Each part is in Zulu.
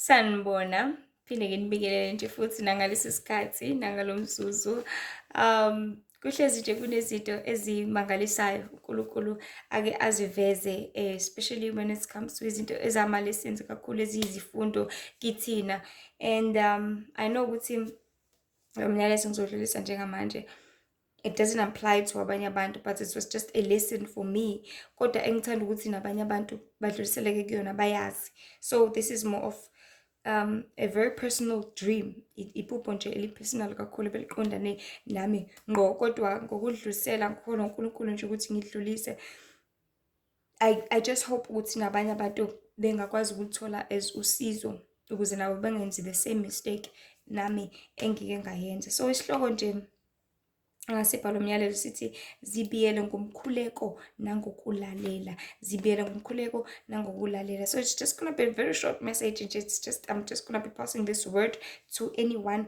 Sanibona, phinde-ke nibikelele nje futhi nangalesi sikhathi, nangalo mzuzu. Kuhlezi nje kunezinto ezimangalisayo uNkulunkulu ake aziveze, especially when it comes to izinto ezama-lessons kakhulu eziyizifundo kithina. And I know ukuthi lo myalezo ngizodlulisa njengamanje, it doesn't apply to abanye abantu, but it was just a lesson for me. Kodwa engithanda ukuthi nabanye abantu badluliseleke kuyona bayazi. So this is more of a very personal dream. Iphupho nje eli-personal kakhulu beliqondane nami ngqo, kodwa ngokudlulisela ngikholwa uNkulunkulu nje ukuthi ngidlulise. I just hope ukuthi nabanye abantu bengakwazi ukulithola as usizo ukuze nabo bengenzi the same mistake nami engike ngayenza. So isihloko nje angasibhala umyalezo sithi zibiyele ngomkhuleko nangokulalela, zibiyele ngomkhuleko nangokulalela. So it's just gonna be a very short message nje. I'm just gonna be passing this word to anyone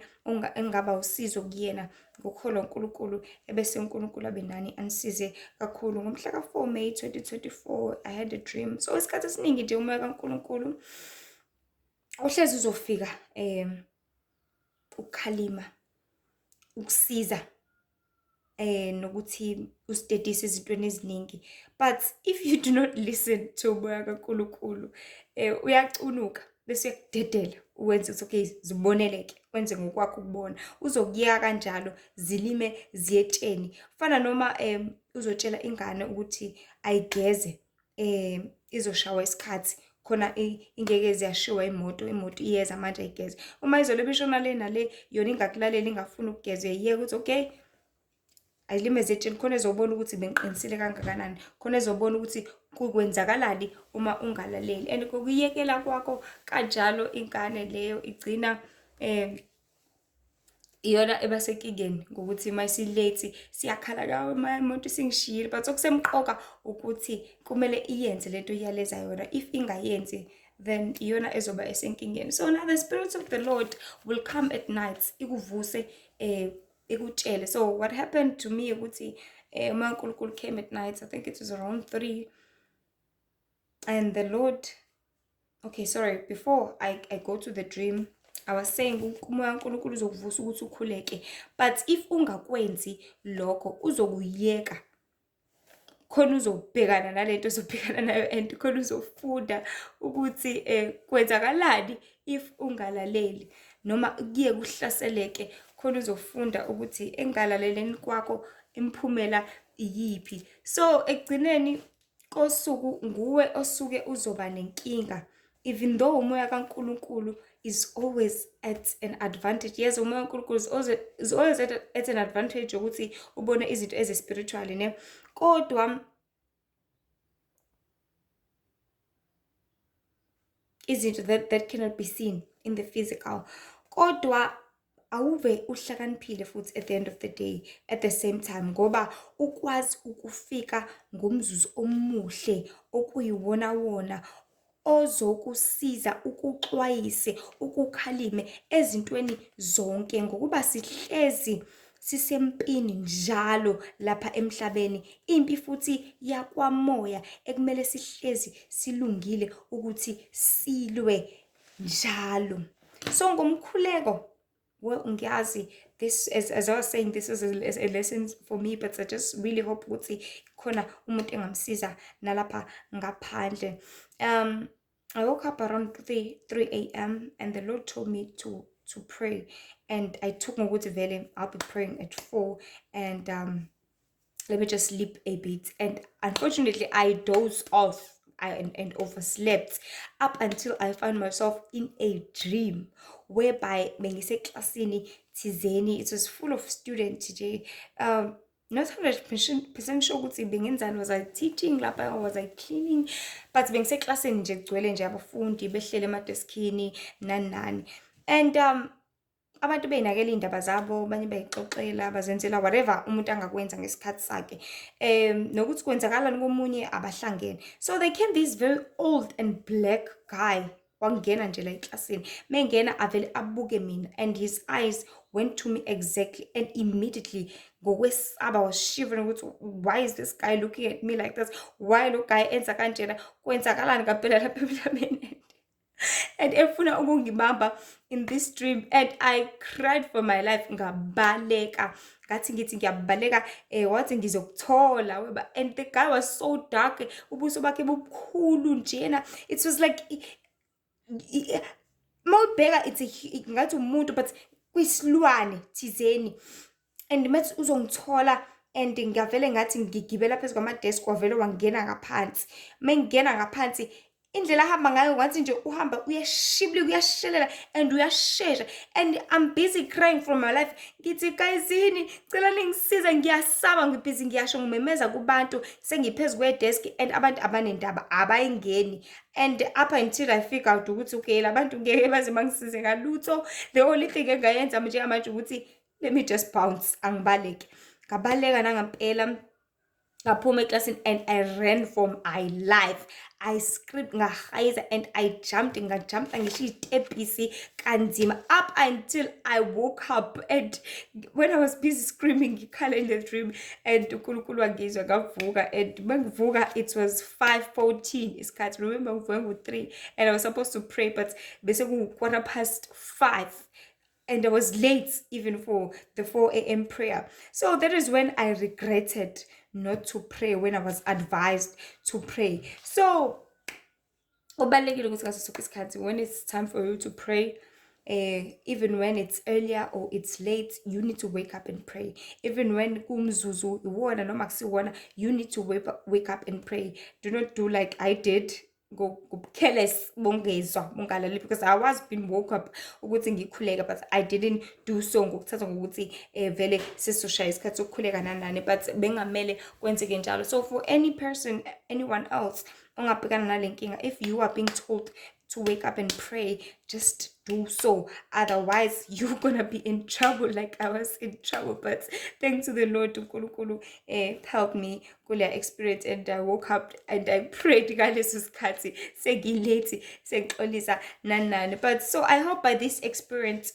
engaba usizo kuyena ngokukholwa uNkulunkulu, ebese uNkulunkulu abe nani anisize kakhulu. Ngomhla ka-4 May 2024 I had a dream. So isikhathi esiningi nje umoya kaNkulunkulu uhlezi uzofika ukukhalima, ukusiza nokuthi usidedise ezintweni eziningi. But if you do not listen to umoya kaNkulunkulu, uyacunuka bese uyakudedela uwenze ukuthi okay ziboneleke, wenze ngokwakho ukubona. Uzokuyeka kanjalo zilime ziyetsheni. Kufana noma uzotshela ingane ukuthi ayigeze izoshawa isikhathi khona ingeke ziyashiwa imoto iyeza manje ayigeze. Uma izolobe ishona le nale yona ingakulalela ingafuni ukugeza, uyayiyeka ukuthi okay ayilime zetsheni khona ezobona ukuthi bengiqinisile kangakanani, khona ezobona ukuthi kwenzakalani uma ungalaleli. And ngokuyekela kwakho kanjalo ingane leyo igcina iyona eba senkingeni ngokuthi mayisi-late siyakhala kawe imoto isingishiyile. But okusemqoka ukuthi kumele iyenze lento iyaleza yona. If ingayenzi then iyona ezoba esenkingeni. So now the Spirit of the Lord will come at night ikuvuse ikutshele. So what happened to me ukuthi umoya kaNkulunkulu came at night. I think it was around 3, and the Lord, okay, sorry, before I go to the dream, I was saying umoya kaNkulunkulu uzokuvusa ukuthi ukhuleke, but if ungakwenzi lokho uzokuyeka khona uzobhekana nalento ozobhekana nayo and khona uzofunda ukuthi kwenzakalani if ungalaleli noma kuye kuhlaseleke. Khona uzofunda ukuthi engalaleleni kwakho imiphumela iyiphi. So ekugcineni kosuku nguwe osuke uzoba nenkinga, even though umoya kaNkulunkulu is always at an advantage. Yes, umoya kaNkulunkulu is always at an advantage ukuthi ubone izinto eze-spiritual ne, kodwa izinto that cannot be seen in the physical. Kodwa awuve uhlakaniphile futhi at the end of the day at the same time, ngoba ukwazi ukufika ngomzuzu omuhle okuyiwona wona ozokusiza ukuxwayise ukukhalime ezintweni zonke, ngokuba sihlezi sisempini njalo lapha emhlabeni, impi futhi yakwamoya ekumele sihlezi silungile ukuthi silwe njalo. So ngomkhuleko, well, ngiyazi this, as I was saying, this is a lesson for me, but I just really hope ukuthi khona umuntu engamsiza nalapha ngaphandle. I woke up around 3 a.m. and the Lord told me to pray, and I took ngokuthi vele I'll be praying at 4, and let me just sleep a bit. And unfortunately I dozed off and overslept up until I found myself in a dream whereby bengiseklasini thizeni. It was full of students nje. Not 100% sure ukuthi bengenzani. Was I teaching lapha or was I cleaning? But bengiseklasini nje kugcwele nje abafundi behlele emadeskini nani. And abantu beyinakela iy'ndaba zabo, abanye bayixoxela, bazenzela whatever umuntu angakwenza ngesikhathi sakhe. Nokuthi kwenzakalani komunye abahlangene. So they came this very old and black guy wangena nje la eklasini. Mengena avele abuke mina, and his eyes went to me exactly, and immediately ngokwesaba was shivering ukuthi why is this guy looking at me like this? Why lo guy enza kanjena? Kwenzakalani kaphela lapha emhlabeni? and efuna ukungibamba in this dream, and I cried for my life. Ngabaleka ngathi ngithi ngiyabaleka, wathi ngizokuthola weba, and the guy was so dark, ubuso bakhe bubukhulu njena. It was like mawubheka it's ngathi umuntu but kuyisilwane thizeni, and methi uzongithola, and ngavele ngathi ngigibela phezu kwamadesk, wavele wangena ngaphansi. Mengena ngaphansi, indlela ahamba ngayo ngathi nje uhamba uyashibulika, uyashelela and uyashesha, and I'm busy crying for my life. Ngithi guysini, cela ningisize, ngiyasaba, ngibhizi ngiyasho, ngimemeza kubantu, sengiphezu kwedesk and abantu abanendaba abayingeni. And up until I figure out ukuthi okay, labantu ngeke baze bangisize ngalutho. The only thing engayenza njengamanje ukuthi let me just bounce, angibaleke. Ngabaleka nangampela, ngaphuma eklasini, and I ran for my life. I screamed, ngahayza, and I jumped, ngajumpa ngisho itebhisi kanzima up until I woke up. And when I was busy screaming, ngikhala in the dream, and uNkulunkulu wangizwa, ngavuka, and mangivuka it was 5:14 isikhathi. Remember ngivuke ngo-3 and I was supposed to pray, but bese ku5:15. And I was late even for the 4 a.m. prayer. So that is when I regretted not to pray when I was advised to pray. So kubalulekile ukuthi ngaso sonke isikhathi when it's time for you to pray, even when it's earlier or it's late, you need to wake up and pray. Even when kumzuzu iwona noma kusiwona, you need to wake up and pray. Do not do like I did, go careless, bongezwa bongalali, because I was being woke up ukuthi ngikhuleka, but I didn't do so ngokuthatha ngokuthi vele sesoshaya isikhathi sokukhuleka nanani, but bengamele kwenzeke njalo. So for any person, anyone else ongabhekana nale nkinga, if you are being told to wake up and pray, just do so. Otherwise, you're gonna be in trouble like I was in trouble. But thanks to the Lord, uNkulunkulu helped me kule experience, and I woke up and I prayed ngaleso sikhathi sengilate sengixolisa nani. But so I hope by this experience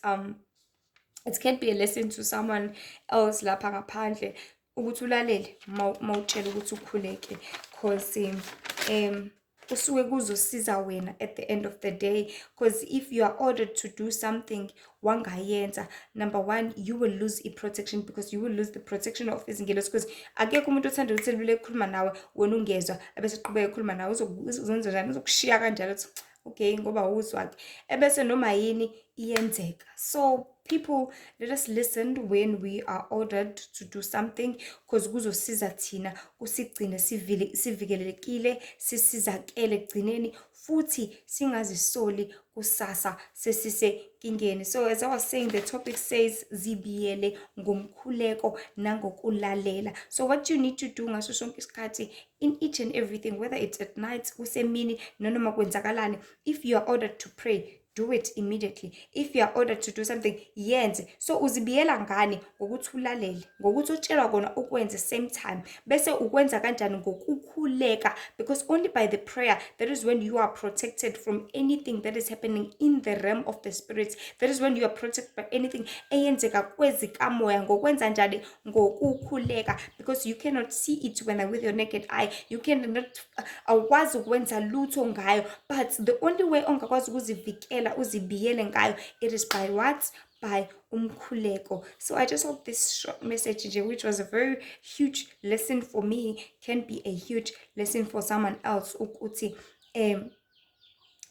it can be a lesson to someone else lapha ngaphandle ukuthi ulalele mawutshela ukuthi ukhuleke, cause usuke kuzosiza wena at the end of the day. Because if you are ordered to do something wangayenza, number one, you will lose protection, because you will lose the protection of izingelosi, because akekho umuntu othanda ukuthi elule ekhuluma nawe wena ungezwa ebese uqhubeka ekhuluma nawe, uzokwenza njani, uzokushiya kanjalo ukuthi okay ngoba uzwakhe, ebese noma yini iyenzeka. So people, let us listen when we are ordered to do something, because kuzosiza thina kusigcine sivikelekile, sisizakele ekugcineni, futhi singazisoli kusasa sesisekingeni. So as I was saying, the topic says zibiyele ngomkhuleko nangokulalela. So what you need to do ngaso sonke isikhathi, in each and everything, whether it's at night, kusemini, noma kwenzakalani, if you are ordered to pray, do it immediately. If you are ordered to do something, yenze. So uzibiyela ngani? Ngokuthi ulalele, ngokuthi utshelwa kona ukwenze same time, bese ukwenza kanjani? Ngokukhuleka, because only by the prayer, that is when you are protected from anything that is happening in the realm of the spirits. That is when you are protected by anything eyenzeka kwezikamoya. Ngokwenza njani? Ngokukhuleka, because you cannot see it when with your naked eye. You cannot awukwazi ukwenza lutho ngayo, but the only way ongakwazi ukuzivikela uzibiyele ngayo, it is by what? By umkhuleko. So I just hope this short message, which was a very huge lesson for me, can be a huge lesson for someone else. Ukuthi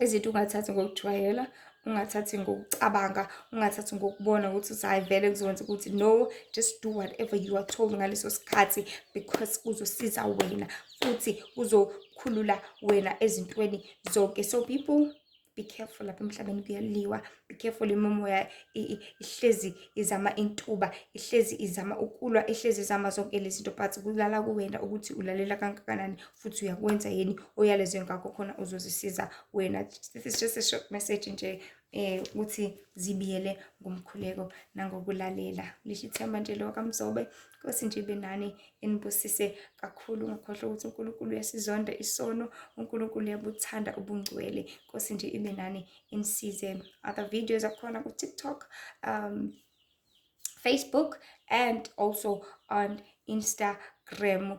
izinto ungathathi ngokujwayela, ungathathi ngokucabanga, ungathathi ngokubona ukuthi usayivele kuzokwenza ukuthi no, just do whatever you are told ngaleso sikhathi, because kuzosiza wena futhi kuzokhulula wena ezintweni zonke. So people, be careful lapha emhlabeni kuyaliwa. Be careful, imimoya ihlezi izama intuba, ihlezi izama ukulwa, ihlezi izama zonke lezi zinto, but kulala kuwena ukuthi ulalela kangakanani futhi uyakwenza yini oyalezwe ngakho khona uzozisiza wena. This is just a short message nje ukuthi zibiyele ngomkhuleko nangokulalela. Lishithemba nje lo kaMzobe, Nkosi nje ibe nani, inibusise kakhulu. Ungakhohlwa ukuthi uNkulunkulu uyasizonda isono, uNkulunkulu uyabuthanda ubungcwele. Nkosi nje ibe nani, inisize. Other videos akhona ku TikTok, Facebook, and also on Instagram.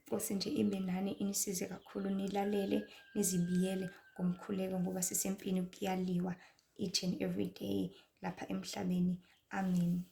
Nkosi nje ibe nani, inisize kakhulu, nilalele, nizibiyele ngomkhuleko ngoba sisempini kuyaliwa each and every day lapha emhlabeni. Amen.